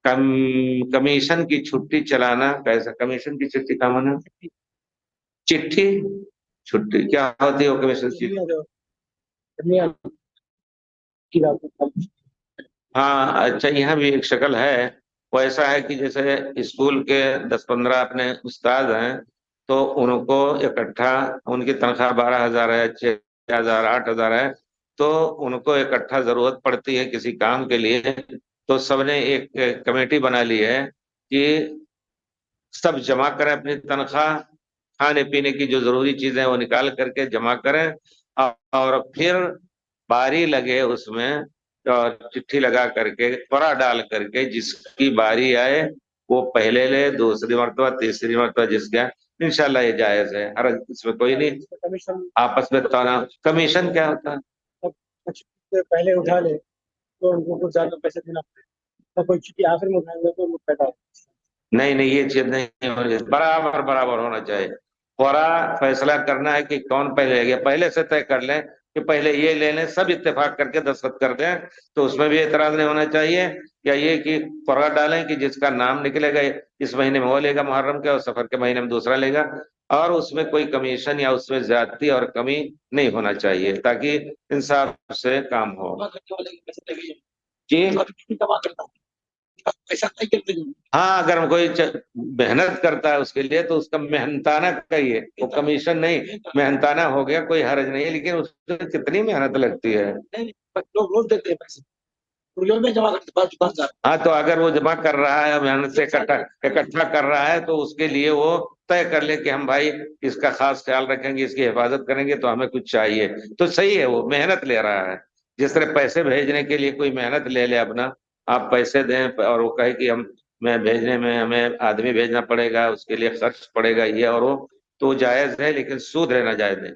Commission की छुट्टी चलाना कैसा? कमीशन की छुट्टी का माना? चिट्ठी? छुट्टी क्या होती है वो कमीशन की? हाँ अच्छा, यहाँ भी एक शक्ल है। वो ऐसा है कि जैसे स्कूल के 10-15 अपने उस्ताद हैं, तो उनको इकट्ठा, उनकी तनख्वाह 12,000 है, 6,000, 8,000 है, तो उनको इकट्ठा जरूरत पड़ती है किसी काम के लिए। तो सबने एक कमेटी बना ली है कि सब जमा करें अपनी तनख्वाह, खाने पीने की जो जरूरी चीजें हैं वो निकाल करके जमा करें, और फिर बारी लगे उसमें, और चिट्ठी लगा करके परा डाल करके जिसकी बारी आए वो पहले ले, दूसरी मरतबा, तीसरी मरतबा जिसका। इंशाल्लाह ये जायज है, हर इसमें कोई नहीं। आपस में तनाव, कमीशन क्या होता है? पहले उठा ले तो उनको कुछ ज्यादा पैसे देना पड़ेगा, तो कोई छुट्टी आखिर में उठाएंगे तो पैसा। नहीं नहीं, ये चीज नहीं होनी चाहिए, बराबर बराबर होना चाहिए। पूरा फैसला करना है कि कौन पहले ले गया, पहले से तय कर लें कि पहले ये ले लें, सब इत्तेफाक करके दस्तखत कर दें, तो उसमें भी एतराज नहीं होना चाहिए। या ये कि फर्रा डालें कि जिसका नाम निकलेगा इस महीने में वो लेगा मुहर्रम के, और सफर के महीने में दूसरा लेगा, और उसमें कोई कमीशन या उसमें ज्यादती और कमी नहीं होना चाहिए, ताकि इंसाफ से काम हो। जी हाँ, अगर कोई मेहनत करता है उसके लिए तो उसका मेहनताना कहिए, वो कमीशन नहीं, मेहनताना हो गया, कोई हर्ज नहीं है, लेकिन उसमें कितनी मेहनत लगती है। लोग रोज देते हैं पैसे, में जमा करते। हाँ, तो अगर वो जमा कर रहा है, मेहनत से इकट्ठा इकट्ठा कर रहा है, तो उसके लिए वो तय कर ले कि हम भाई इसका खास ख्याल रखेंगे, इसकी हिफाजत करेंगे, तो हमें कुछ चाहिए। तो सही है, वो मेहनत ले रहा है। जिस तरह पैसे भेजने के लिए कोई मेहनत ले ले अपना, आप पैसे दें और वो कहे कि हम, मैं भेजने में हमें आदमी भेजना पड़ेगा, उसके लिए खर्च पड़ेगा ये और वो, तो जायज है, लेकिन सूद रहना जायज नहीं।